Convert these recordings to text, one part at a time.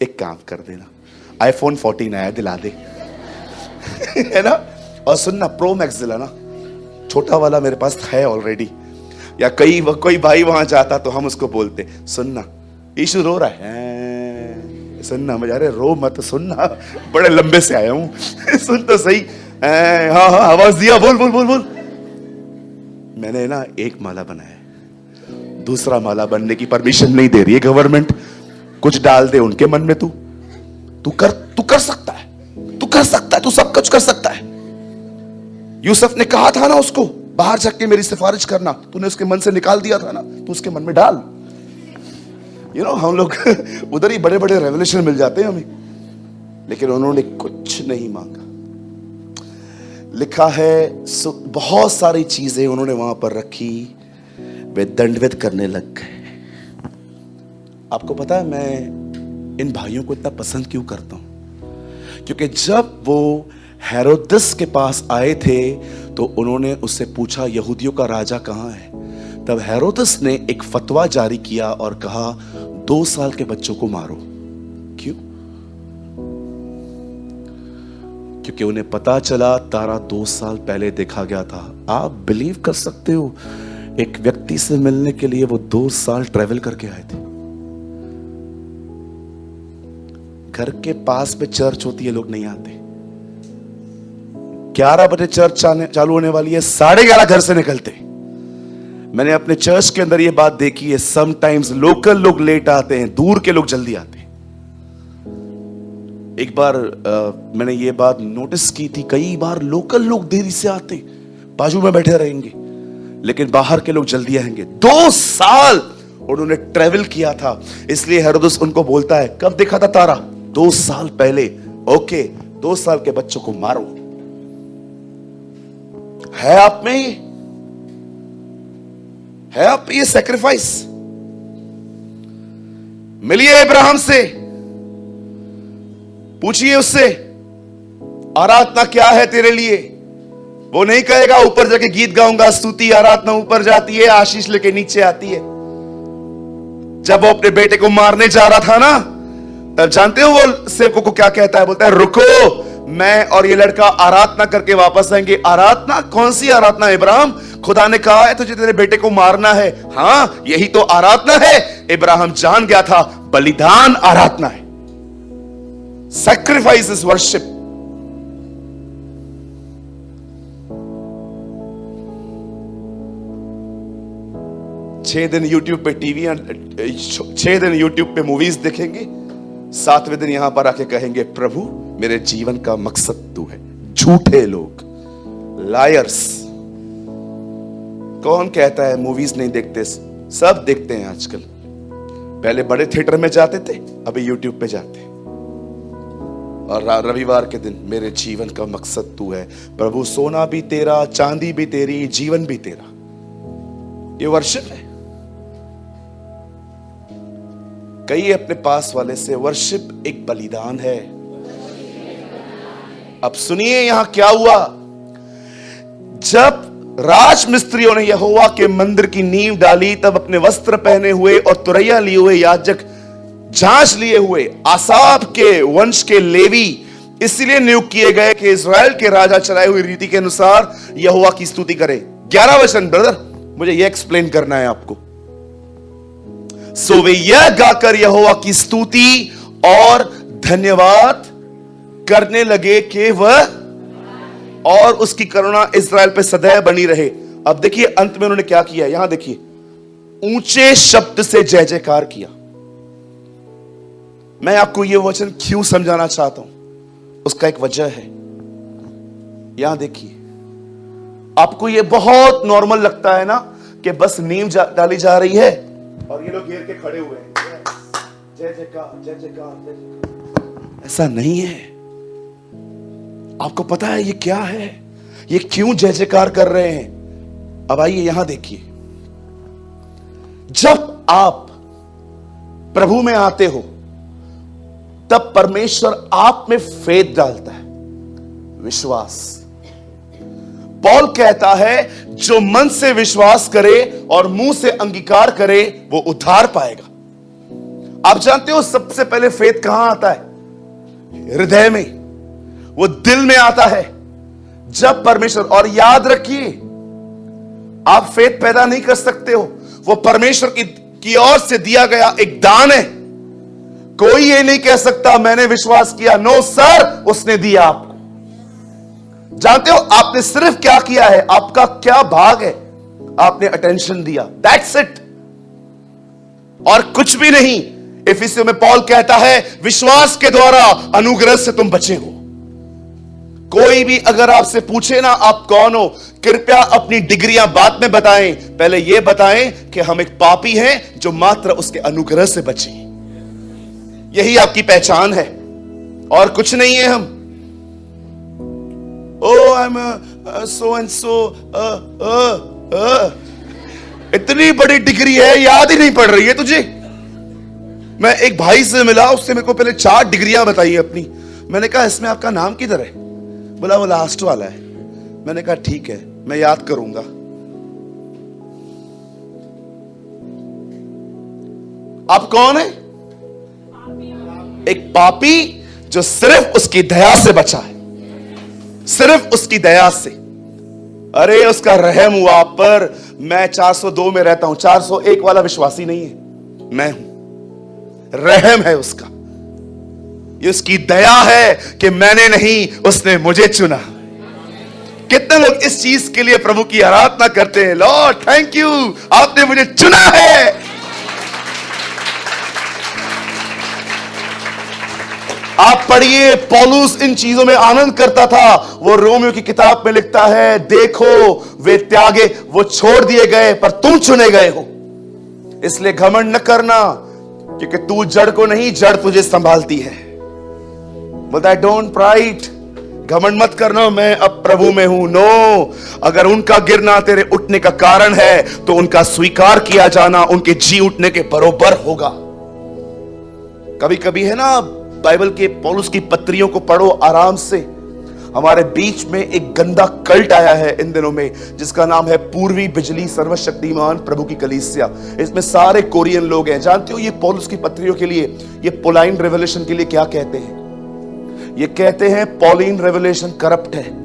एक काम कर देना, iPhone 14 आया, दिला दे। है ना? और सुनना, प्रो मैक्स दिलाना, छोटा वाला मेरे पास है ऑलरेडी। या कोई भाई वहां जाता तो हम उसको बोलते, सुनना ईशु रो रहा है, सुनना। मजा, अरे रो मत, सुनना, बड़े लंबे से आया हूं। सुन तो सही। हाँ हाँ, आवाज दिया, बोल बोल बोल बोल। मैंने ना एक माला बनाया, दूसरा माला बनने की परमिशन नहीं दे रही है गवर्नमेंट। कुछ डाल दे उनके मन में, तू कर सकता है, तू कर सकता है, तू सब कुछ कर सकता है। यूसुफ ने कहा था ना उसको, बाहर जाके मेरी सिफारिश करना, तूने उसके मन से निकाल दिया था ना, तू उसके मन में डाल। हम लोग उधर ही बड़े बड़े रेवलेशन मिल जाते हैं हमें, लेकिन उन्होंने कुछ नहीं मांगा। लिखा है बहुत सारी चीजें उन्होंने वहां पर रखी, वे दंडवत करने लग गए। आपको पता है मैं इन भाइयों को इतना पसंद क्यों करता हूं? क्योंकि जब वो हेरोदस के पास आए थे तो उन्होंने उससे पूछा, यहूदियों का राजा कहां है? तब हेरोदस ने एक फतवा जारी किया और कहा, 2 साल के बच्चों को मारो। क्यों? क्योंकि उन्हें पता चला तारा 2 साल पहले देखा गया था। आप बिलीव कर सकते हो, एक व्यक्ति से मिलने के लिए वो 2 साल ट्रेवल करके आए थे। घर के पास में चर्च होती है, लोग नहीं आते। 11 बजे चर्च चालू होने वाली है, 11:30 घर से निकलते। मैंने अपने चर्च के अंदर ये बात देखी है, समटाइम्स लोकल लोग लेट आते हैं, दूर के लोग जल्दी आते हैं। एक बार मैंने ये बात नोटिस की थी, कई बार लोकल लोग देरी से आते, बाजू में बैठे रहेंगे, लेकिन बाहर के लोग जल्दी आएंगे। 2 साल उन्होंने ट्रेवल किया था, इसलिए हेरोदस उनको बोलता है, कब देखा था तारा? 2 साल पहले। ओके, 2 साल के बच्चों को मारो। है आप में ये? है आप ये सैक्रिफाइस? मिलिए इब्राहिम से, पूछिए उससे आराधना क्या है तेरे लिए। वो नहीं कहेगा ऊपर जाके गीत गाऊंगा, स्तुति आराधना ऊपर जाती है, आशीष लेके नीचे आती है। जब वो अपने बेटे को मारने जा रहा था ना, तब जानते हो वो सेवकों को क्या कहता है? बोलता है, रुको, मैं और ये लड़का आराधना करके वापस आएंगे। आराधना? कौन सी आराधना इब्राहिम? खुदा ने कहा है तुझे तेरे बेटे को मारना है। हां, यही तो आराधना है। इब्राहिम जान गया था, बलिदान आराधना है। Sacrifice is worship. छह दिन यूट्यूब पे टीवी, 6 दिन यूट्यूब पे मूवीज देखेंगे, 7वें दिन यहां पर आके कहेंगे, प्रभु मेरे जीवन का मकसद तू है। झूठे लोग, लायर्स। कौन कहता है मूवीज नहीं देखते? सब देखते हैं आजकल। पहले बड़े थिएटर में जाते थे, अभी यूट्यूब पे जाते हैं। और रविवार के दिन, मेरे जीवन का मकसद तू है प्रभु, सोना भी तेरा, चांदी भी तेरी, जीवन भी तेरा। ये वर्शिप है। कहिए अपने पास वाले से, वर्शिप एक बलिदान है। अब सुनिए यहां क्या हुआ। जब राजमिस्त्रियों ने यहोवा के मंदिर की नींव डाली, तब अपने वस्त्र पहने हुए और तुरैया लिए हुए याजक, जांच लिए हुए आसाफ के वंश के लेवी इसलिए नियुक्त किए गए कि इस्राएल के राजा चलाए हुई रीति के अनुसार यहोवा की स्तुति करें। 11 वचन ब्रदर, मुझे यह एक्सप्लेन करना है आपको। सो वे यह गाकर यहोवा की स्तुति और धन्यवाद करने लगे कि वह और उसकी करुणा इस्राएल पे सदैव बनी रहे। अब देखिए अंत में उन्होंने क्या किया, यहां देखिए, ऊंचे शब्द से जय जयकार किया। मैं आपको यह वचन क्यों समझाना चाहता हूं, उसका एक वजह है। यहां देखिए, आपको यह बहुत नॉर्मल लगता है ना कि बस नींव डाली जा रही है और ये लोग घेर के खड़े हुए हैं, जय जयकार जय जयकार जय जयकार। ऐसा नहीं है। आपको पता है ये क्या है, ये क्यों जय जयकार कर रहे हैं? अब आइए यहां देखिए, जब आप प्रभु में आते हो तब परमेश्वर आप में फेथ डालता है, विश्वास। पौल कहता है, जो मन से विश्वास करे और मुंह से अंगीकार करे वो उद्धार पाएगा। आप जानते हो सबसे पहले फेथ कहां आता है? हृदय में, वो दिल में आता है। जब परमेश्वर, और याद रखिए, आप फेथ पैदा नहीं कर सकते हो, वो परमेश्वर की ओर से दिया गया एक दान है। कोई ये नहीं कह सकता मैंने विश्वास किया। नो सर, उसने दिया आपको। जानते हो आपने सिर्फ क्या किया है? आपका क्या भाग है? आपने अटेंशन दिया, दैट्स इट, और कुछ भी नहीं। इफिसियों में पौल कहता है विश्वास के द्वारा अनुग्रह से तुम बचे हो। कोई भी अगर आपसे पूछे ना आप कौन हो, कृपया अपनी डिग्रियां बाद में बताएं, पहले यह बताएं कि हम एक पापी हैं जो मात्र उसके अनुग्रह से बचे। यही आपकी पहचान है और कुछ नहीं है। हम ओ I am so and so, इतनी बड़ी डिग्री है, याद ही नहीं पड़ रही है तुझे। मैं एक भाई से मिला, उससे मेरे को पहले 4 डिग्रियां बताई अपनी। मैंने कहा इसमें आपका नाम किधर है? बोला वो लास्ट वाला है। मैंने कहा ठीक है, मैं याद करूंगा। आप कौन है? एक पापी जो सिर्फ उसकी दया से बचा है, सिर्फ उसकी दया से। अरे उसका रहम हुआ आप पर। मैं 402 में रहता हूं, 401 वाला विश्वासी नहीं है, मैं हूं। रहम है उसका, ये उसकी दया है कि मैंने नहीं, उसने मुझे चुना। कितने लोग इस चीज के लिए प्रभु की आराधना करते हैं, लॉर्ड थैंक यू, आपने मुझे चुना है। आप पढ़िए, पौलुस इन चीजों में आनंद करता था। वो रोमियो की किताब में लिखता है, देखो वे त्यागे, वो छोड़ दिए गए, पर तुम चुने गए हो। इसलिए घमंड न करना, क्योंकि तू जड़ को नहीं, जड़ तुझे संभालती है। बोलता है डोंट प्राइड, घमंड मत करना, मैं अब प्रभु में हूं। नो, अगर उनका गिरना तेरे उठने का कारण है तो उनका स्वीकार किया जाना उनके जी उठने के बरोबर होगा। कभी कभी है ना, बाइबल के पौलुस की पत्रियों को पढ़ो आराम से। हमारे बीच में एक गंदा कल्ट आया है इन दिनों में, जिसका नाम है पूर्वी बिजली सर्वशक्तिमान प्रभु की कलीसिया। इसमें सारे कोरियन लोग हैं। जानते हो ये पौलुस की पत्रियों के लिए, ये पोलाइन रेवलेशन के लिए क्या कहते हैं? ये कहते हैं पॉलिन रेवलेशन करप्ट है।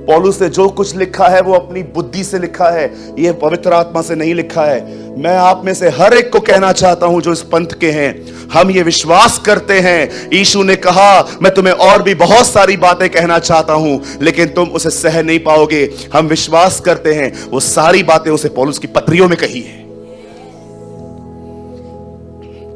पौलुस ने जो कुछ लिखा है वो अपनी बुद्धि से लिखा है, ये पवित्र आत्मा से नहीं लिखा है। मैं आप में से हर एक को कहना चाहता हूं जो इस पंथ के हैं, हम ये विश्वास करते हैं, यीशु ने कहा मैं तुम्हें और भी बहुत सारी बातें कहना चाहता हूं लेकिन तुम उसे सह नहीं पाओगे। हम विश्वास करते हैं वो सारी बातें उसे पौलुस की पत्रियों में कही है।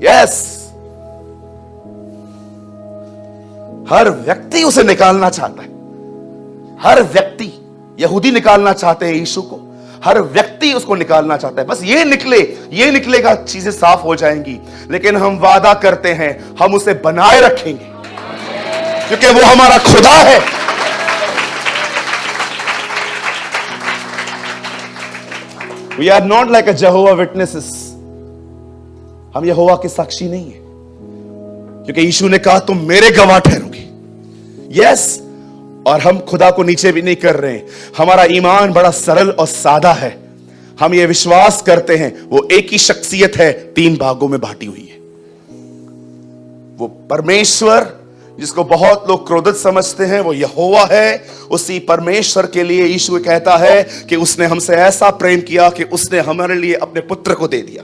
यस, हर व्यक्ति उसे निकालना चाहता है। हर व्यक्ति, यहूदी निकालना चाहते हैं यीशु को, हर व्यक्ति उसको निकालना चाहता है। बस ये निकलेगा, चीजें साफ हो जाएंगी। लेकिन हम वादा करते हैं हम उसे बनाए रखेंगे, क्योंकि वो हमारा खुदा है। We are not like a Jehovah witnesses. हम यहोवा के साक्षी नहीं है, क्योंकि यीशु ने कहा तुम मेरे गवाह ठहरोगे। यस, और हम खुदा को नीचे भी नहीं कर रहे हैं। हमारा ईमान बड़ा सरल और सादा है। हम ये विश्वास करते हैं वो एक ही शख्सियत है, 3 भागों में बांटी हुई है। वो परमेश्वर जिसको बहुत लोग क्रोधित समझते हैं, वो यहोवा है। उसी परमेश्वर के लिए यीशु कहता है कि उसने हमसे ऐसा प्रेम किया कि उसने हमारे लिए अपने पुत्र को दे दिया।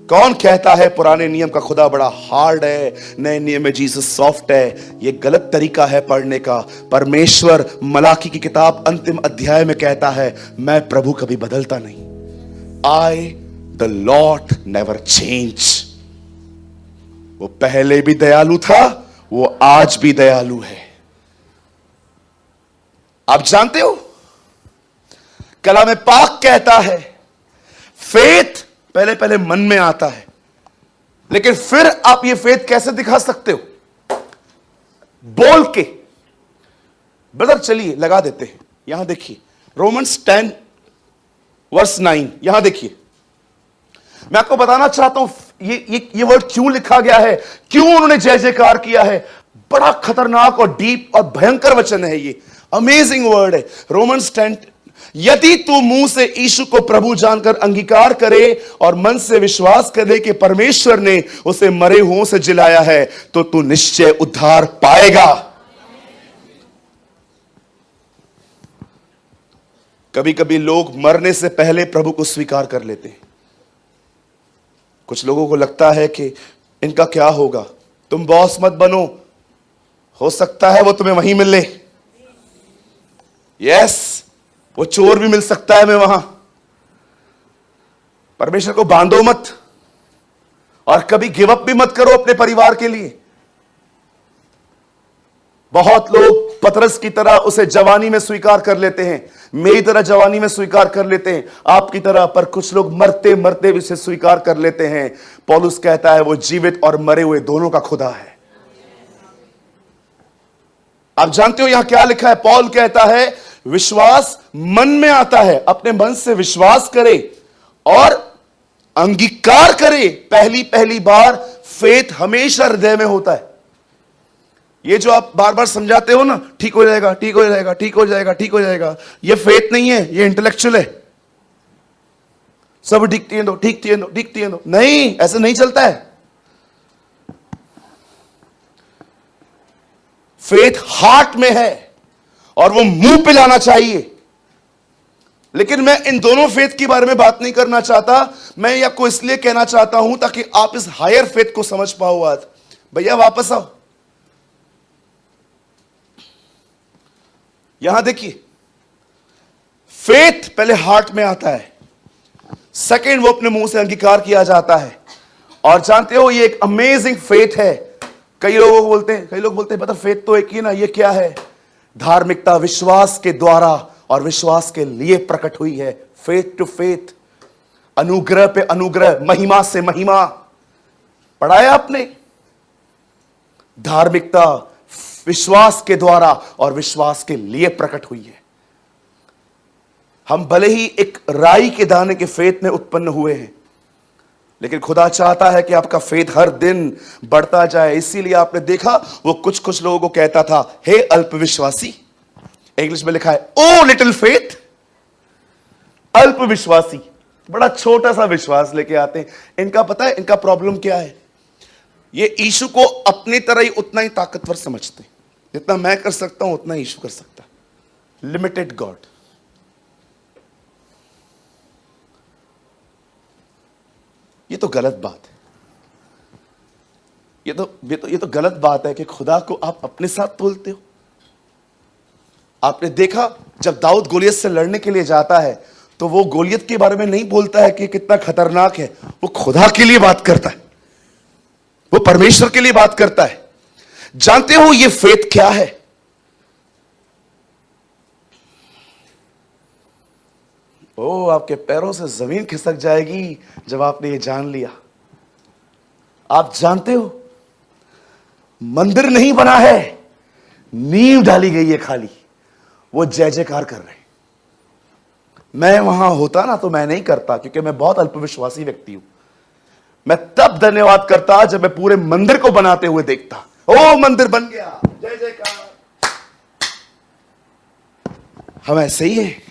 कौन कहता है पुराने नियम का खुदा बड़ा हार्ड है, नए नियम में जीसस सॉफ्ट है? ये गलत तरीका है पढ़ने का। परमेश्वर मलाकी की किताब अंतिम अध्याय में कहता है मैं प्रभु कभी बदलता नहीं। I the Lord never change. वो पहले भी दयालु था, वो आज भी दयालु है। आप जानते हो कलाम पाक कहता है फेथ पहले मन में आता है, लेकिन फिर आप ये फेथ कैसे दिखा सकते हो? बोल के। ब्रदर चलिए लगा देते हैं। यहां देखिए रोमन्स 10 वर्स 9, यहां देखिए। मैं आपको बताना चाहता हूं ये वर्ड क्यों लिखा गया है, क्यों उन्होंने जय जयकार किया है। बड़ा खतरनाक और डीप और भयंकर वचन है ये, अमेजिंग वर्ड है। रोमन्स 10 यदि तू मुंह से यीशु को प्रभु जानकर अंगीकार करे और मन से विश्वास करे कि परमेश्वर ने उसे मरे हुओं से जिलाया है, तो तू निश्चय उद्धार पाएगा। कभी कभी लोग मरने से पहले प्रभु को स्वीकार कर लेते हैं। कुछ लोगों को लगता है कि इनका क्या होगा, तुम बॉस मत बनो, हो सकता है वो तुम्हें वहीं मिले। यस, वो चोर भी मिल सकता है मैं वहां। परमेश्वर को बांधो मत, और कभी गिव अप भी मत करो अपने परिवार के लिए। बहुत लोग पतरस की तरह उसे जवानी में स्वीकार कर लेते हैं, मेरी तरह जवानी में स्वीकार कर लेते हैं, आपकी तरह। पर कुछ लोग मरते मरते भी उसे स्वीकार कर लेते हैं। पौलुस कहता है वो जीवित और मरे हुए दोनों का खुदा है। आप जानते हो यहां क्या लिखा है? पौल कहता है विश्वास मन में आता है, अपने मन से विश्वास करे और अंगीकार करे। पहली बार फेथ हमेशा हृदय में होता है। ये जो आप बार बार समझाते हो ना, ठीक हो जाएगा, ठीक हो जाएगा, ठीक हो जाएगा, ठीक हो जाएगा, ये फेथ नहीं है, ये इंटेलेक्चुअल है। सब ठीक तीन दो, ठीक तीन दो, ठीक तीन दो। नहीं, ऐसे नहीं चलता है। फेथ हार्ट में है और वो मुंह पे लाना चाहिए। लेकिन मैं इन दोनों फेथ के बारे में बात नहीं करना चाहता। मैं आपको इसलिए कहना चाहता हूं ताकि आप इस हायर फेथ को समझ पाओ। आज भैया वापस आओ, यहां देखिए। फेथ पहले हार्ट में आता है, सेकंड वो अपने मुंह से अंगीकार किया जाता है। और जानते हो ये एक अमेजिंग फेथ है। कई लोग बोलते हैं पता फेथ तो एक ही ना, ये क्या है? धार्मिकता विश्वास के द्वारा और विश्वास के लिए प्रकट हुई है। फेथ टू फेथ, अनुग्रह पे अनुग्रह, महिमा से महिमा। पढ़ाया आपने? धार्मिकता विश्वास के द्वारा और विश्वास के लिए प्रकट हुई है। हम भले ही एक राई के दाने के फेथ में उत्पन्न हुए हैं, लेकिन खुदा चाहता है कि आपका फेथ हर दिन बढ़ता जाए। इसीलिए आपने देखा वो कुछ लोगों को कहता था, हे अल्पविश्वासी। इंग्लिश में लिखा है ओ लिटिल फेथ। अल्पविश्वासी, बड़ा छोटा सा विश्वास लेके आते हैं। इनका पता है इनका प्रॉब्लम क्या है? ये यीशु को अपनी तरह ही उतना ही ताकतवर समझते हैं। जितना मैं कर सकता हूं उतना यीशु कर सकता है। Limited God. ये तो गलत बात है। ये तो गलत बात है कि खुदा को आप अपने साथ तोलते हो। आपने देखा जब दाऊद गोलियत से लड़ने के लिए जाता है तो वो गोलियत के बारे में नहीं बोलता है कि कितना खतरनाक है, वो खुदा के लिए बात करता है, वो परमेश्वर के लिए बात करता है। जानते हो ये फेथ क्या है? ओ, आपके पैरों से जमीन खिसक जाएगी जब आपने ये जान लिया। आप जानते हो मंदिर नहीं बना है, नींव डाली गई है खाली। वो जय जयकार कर रहे हैं। मैं वहां होता ना तो मैं नहीं करता, क्योंकि मैं बहुत अल्पविश्वासी व्यक्ति हूं। मैं तब धन्यवाद करता जब मैं पूरे मंदिर को बनाते हुए देखता। ओ मंदिर बन गया, जय जयकार। हम ऐसे ही हैं।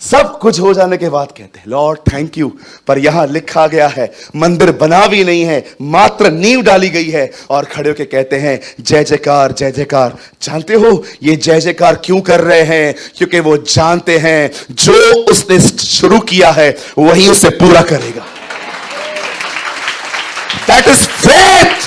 सब कुछ हो जाने के बाद कहते हैं लॉर्ड थैंक यू। पर यहां लिखा गया है मंदिर बना भी नहीं है, मात्र नींव डाली गई है, और खड़े होकर कहते हैं जय जयकार, जय जयकार। जानते हो ये जय जयकार क्यों कर रहे हैं? क्योंकि वो जानते हैं जो उसने शुरू किया है वही उसे पूरा करेगा। That is faith.